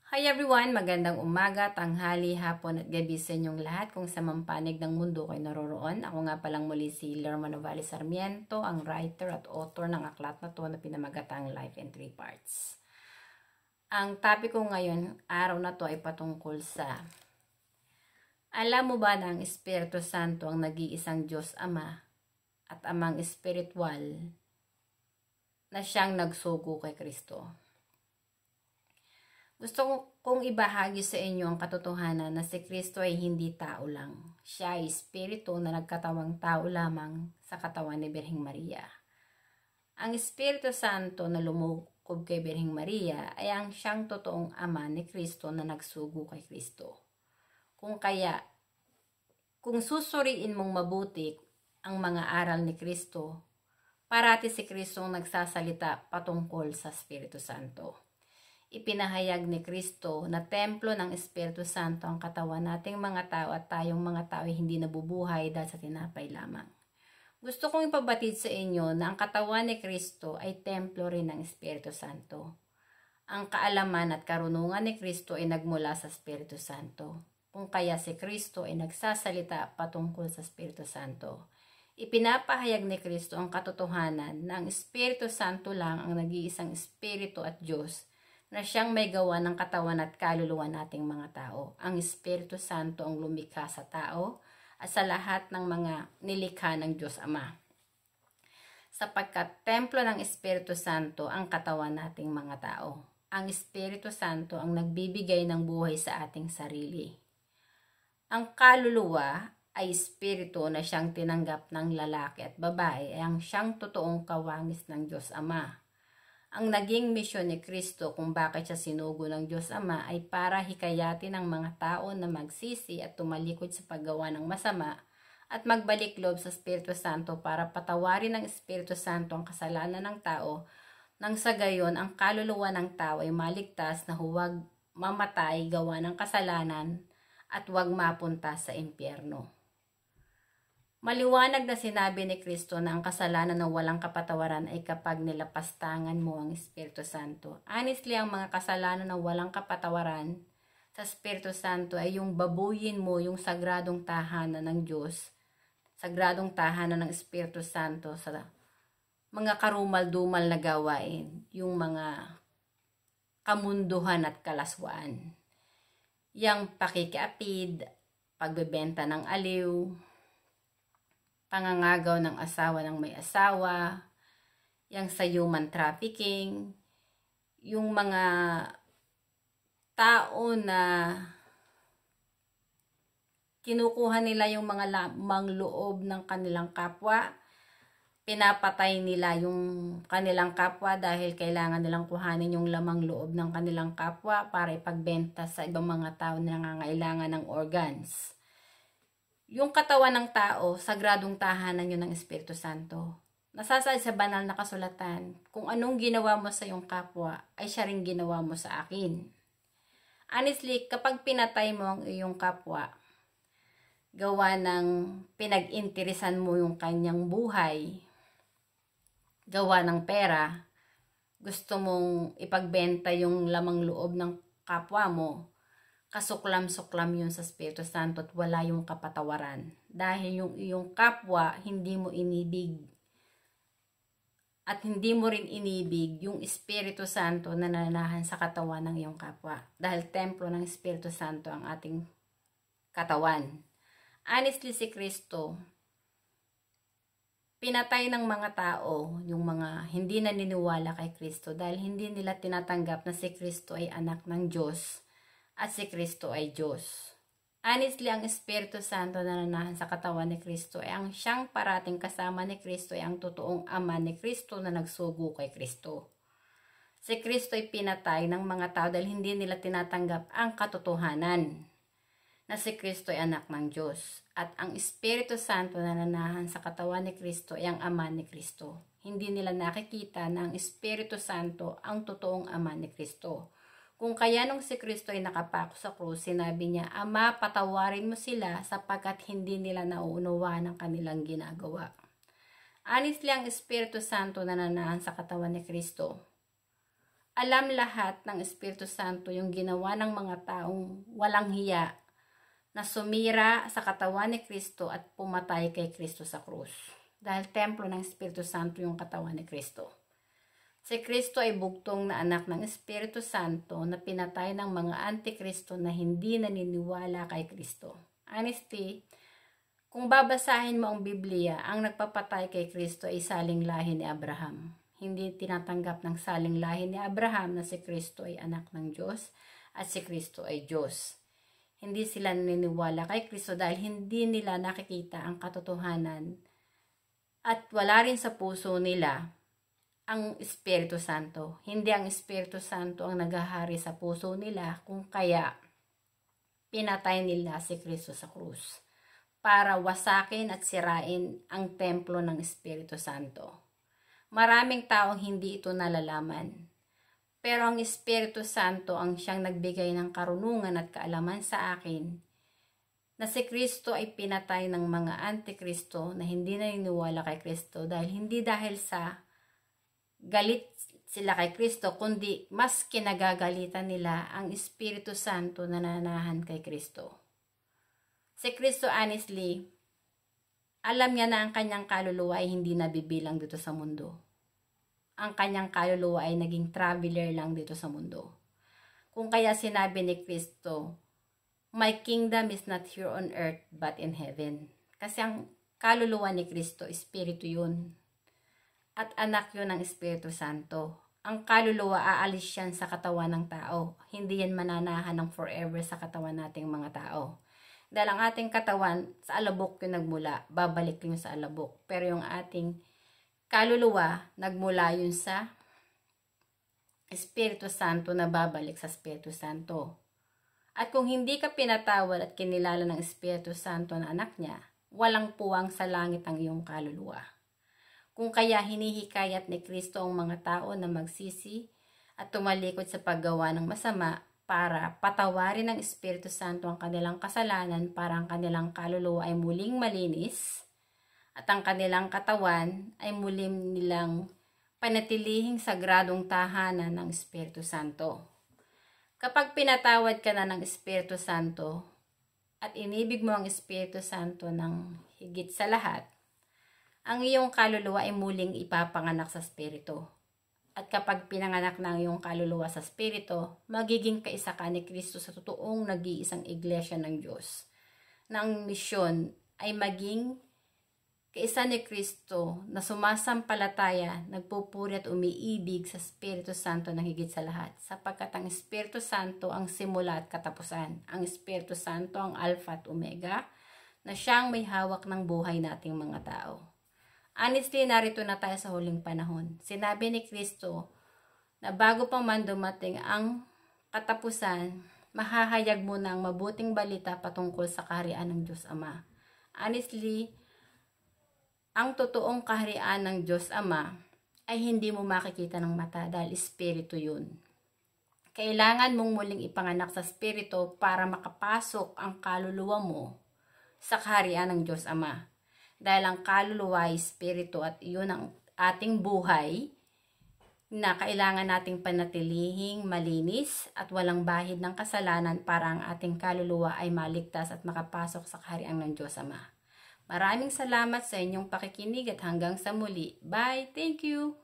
Hi everyone! Magandang umaga, tanghali, hapon at gabi sa inyong lahat kung sa mampanig ng mundo kayo naroroon. Ako nga palang muli si Lerma Novales Sarmiento, ang writer at author ng aklat na to na pinamagatang Life in 3 Parts. Ang topic ko ngayon, araw na to ay patungkol sa alam mo ba na ang Espiritu Santo ang nag-iisang Diyos Ama at Amang Espiritual na siyang nagsugo kay Kristo? Gusto kong ibahagi sa inyo ang katotohanan na si Kristo ay hindi tao lang. Siya ay Espiritu na nagkatawang tao lamang sa katawan ni Birheng Maria. Ang Espiritu Santo na lumukob kay Birheng Maria ay ang siyang totoong ama ni Kristo na nagsugo kay Kristo. Kung susuriin mong mabuti ang mga aral ni Kristo, parati si Kristo ang nagsasalita patungkol sa Espiritu Santo. Ipinahayag ni Kristo na templo ng Espiritu Santo ang katawan nating mga tao at tayong mga tao ay hindi nabubuhay dahil sa tinapay lamang. Gusto kong ipabatid sa inyo na ang katawan ni Kristo ay templo rin ng Espiritu Santo. Ang kaalaman at karunungan ni Kristo ay nagmula sa Espiritu Santo. Kung kaya si Kristo ay nagsasalita patungkol sa Espiritu Santo. Ipinapahayag ni Kristo ang katotohanan na ang Espiritu Santo lang ang nag-iisang Espiritu at Diyos na siyang may gawa ng katawan at kaluluwa nating mga tao. Ang Espiritu Santo ang lumikha sa tao at sa lahat ng mga nilikha ng Diyos Ama. Sapagkat templo ng Espiritu Santo ang katawan nating mga tao. Ang Espiritu Santo ang nagbibigay ng buhay sa ating sarili. Ang kaluluwa ay espiritu na siyang tinanggap ng lalaki at babae ay ang siyang totoong kawangis ng Diyos Ama. Ang naging misyon ni Kristo kung bakit siya sinugo ng Diyos Ama ay para hikayatin ang mga tao na magsisi at tumalikod sa paggawa ng masama at magbalik loob sa Espiritu Santo para patawarin ng Espiritu Santo ang kasalanan ng tao nang sa gayon ang kaluluwa ng tao ay maligtas na huwag mamatay gawa ng kasalanan at huwag mapunta sa impyerno. Maliwanag na sinabi ni Kristo na ang kasalanan na walang kapatawaran ay kapag nilapastangan mo ang Espiritu Santo. Honestly, ang mga kasalanan na walang kapatawaran sa Espiritu Santo ay yung babuyin mo yung sagradong tahanan ng Diyos, sagradong tahanan ng Espiritu Santo sa mga karumal-dumal na gawain, yung mga kamunduhan at kalaswaan. Yang pakikiapid, pagbebenta ng aliw, pangangagaw ng asawa ng may asawa, yung sa human trafficking, yung mga tao na kinukuha nila yung mga lamang loob ng kanilang kapwa, pinapatay nila yung kanilang kapwa dahil kailangan nilang kuhanin yung lamang loob ng kanilang kapwa para ipagbenta sa ibang mga tao na nangangailangan ng organs. Yung katawan ng tao, sagradong tahanan yun ng Espiritu Santo. Nasasaad sa banal na kasulatan, kung anong ginawa mo sa iyong kapwa, ay siya rin ginawa mo sa akin. Honestly, kapag pinatay mo ang iyong kapwa, gawa ng pinag-interesan mo yung kanyang buhay, gawa ng pera, gusto mong ipagbenta yung lamang loob ng kapwa mo, kasuklam-suklam yun sa Espiritu Santo at wala yung kapatawaran. Dahil yung iyong kapwa, hindi mo inibig. At hindi mo rin inibig yung Espiritu Santo na nananahan sa katawan ng iyong kapwa. Dahil templo ng Espiritu Santo ang ating katawan. Honestly, si Kristo, pinatay ng mga tao, yung mga hindi naniniwala kay Kristo dahil hindi nila tinatanggap na si Kristo ay anak ng Diyos at si Kristo ay Diyos. Honestly, ang Espiritu Santo na nananahan sa katawan ni Kristo ay ang siyang parating kasama ni Kristo ay ang totoong ama ni Kristo na nagsugo kay Kristo. Si Kristo ay pinatay ng mga tao dahil hindi nila tinatanggap ang katotohanan na si Kristo ay anak ng Diyos. At ang Espiritu Santo na nananahan sa katawan ni Kristo ay ang ama ni Kristo. Hindi nila nakikita na ang Espiritu Santo ang totoong ama ni Kristo. Kung kaya nung si Kristo ay nakapako sa krus, sinabi niya, Ama, patawarin mo sila sapagkat hindi nila nauunawaan ang kanilang ginagawa. Honestly, ang Espiritu Santo na nananahan sa katawan ni Kristo Alam lahat ng Espiritu Santo yung ginawa ng mga taong walang hiya na sumira sa katawan ni Kristo at pumatay kay Kristo sa krus. Dahil templo ng Espiritu Santo yung katawan ni Kristo. Si Kristo ay bugtong na anak ng Espiritu Santo na pinatay ng mga antikristo na hindi naniniwala kay Kristo. Honestly, kung babasahin mo ang Biblia, ang nagpapatay kay Kristo ay saling lahi ni Abraham. Hindi tinatanggap ng saling lahi ni Abraham na si Kristo ay anak ng Diyos at si Kristo ay Diyos. Hindi sila naniniwala kay Kristo dahil hindi nila nakikita ang katotohanan at wala rin sa puso nila ang Espiritu Santo. Hindi ang Espiritu Santo ang naghahari sa puso nila, kung kaya pinatay nila si Kristo sa krus para wasakin at sirain ang templo ng Espiritu Santo. Maraming taong hindi ito nalalaman. Pero ang Espiritu Santo ang siyang nagbigay ng karunungan at kaalaman sa akin na si Kristo ay pinatay ng mga antikristo na hindi naniniwala kay Kristo hindi dahil sa galit sila kay Kristo, kundi mas kinagagalitan nila ang Espiritu Santo na nananahan kay Kristo. Si Kristo, honestly, alam niya na ang kanyang kaluluwa ay hindi nabibilang dito sa mundo. Ang kanyang kaluluwa ay naging traveler lang dito sa mundo. Kung kaya sinabi ni Kristo, "My kingdom is not here on earth but in heaven." Kasi ang kaluluwa ni Kristo, Espiritu yun. At anak yun ng Espiritu Santo. Ang kaluluwa, aalis yan sa katawan ng tao. Hindi yan mananahan ng forever sa katawan nating mga tao. Dahil ang ating katawan, sa alabok yung nagmula, babalik yun sa alabok. Pero yung ating kaluluwa, nagmula yun sa Espiritu Santo na babalik sa Espiritu Santo. At kung hindi ka pinatawad at kinilala ng Espiritu Santo na anak niya, walang puwang sa langit ang iyong kaluluwa. Kung kaya hinihikayat ni Kristo ang mga tao na magsisi at tumalikod sa paggawa ng masama para patawarin ng Espiritu Santo ang kanilang kasalanan para ang kanilang kaluluwa ay muling malinis at ang kanilang katawan ay muling nilang panatilihing sagradong tahanan ng Espiritu Santo. Kapag pinatawad ka na ng Espiritu Santo at inibig mo ang Espiritu Santo ng higit sa lahat, ang iyong kaluluwa ay muling ipapanganak sa Espiritu. At kapag pinanganak na ang iyong kaluluwa sa Espiritu, magiging kaisa ka ni Kristo sa totoong nag-iisang iglesia ng Diyos. Na ang misyon ay maging kaisa ni Kristo na sumasampalataya, nagpupuri at umiibig sa Espiritu Santo na higit sa lahat. Sapagkat ang Espiritu Santo ang simula at katapusan. Ang Espiritu Santo ang Alpha at Omega, na siyang may hawak ng buhay nating mga tao. Honestly, narito na tayo sa huling panahon. Sinabi ni Kristo na bago pa man dumating ang katapusan, mahahayag muna ang mabuting balita patungkol sa kaharian ng Diyos Ama. Honestly, ang totoong kaharian ng Diyos Ama ay hindi mo makikita ng mata dahil Espiritu yun. Kailangan mong muling ipanganak sa Espiritu para makapasok ang kaluluwa mo sa kaharian ng Diyos Ama. Dahil ang kaluluwa ay Espiritu at iyon ang ating buhay na kailangan nating panatilihing malinis at walang bahid ng kasalanan para ang ating kaluluwa ay maligtas at makapasok sa kaharian ng Diyos Ama. Maraming salamat sa inyong pakikinig at hanggang sa muli. Bye! Thank you!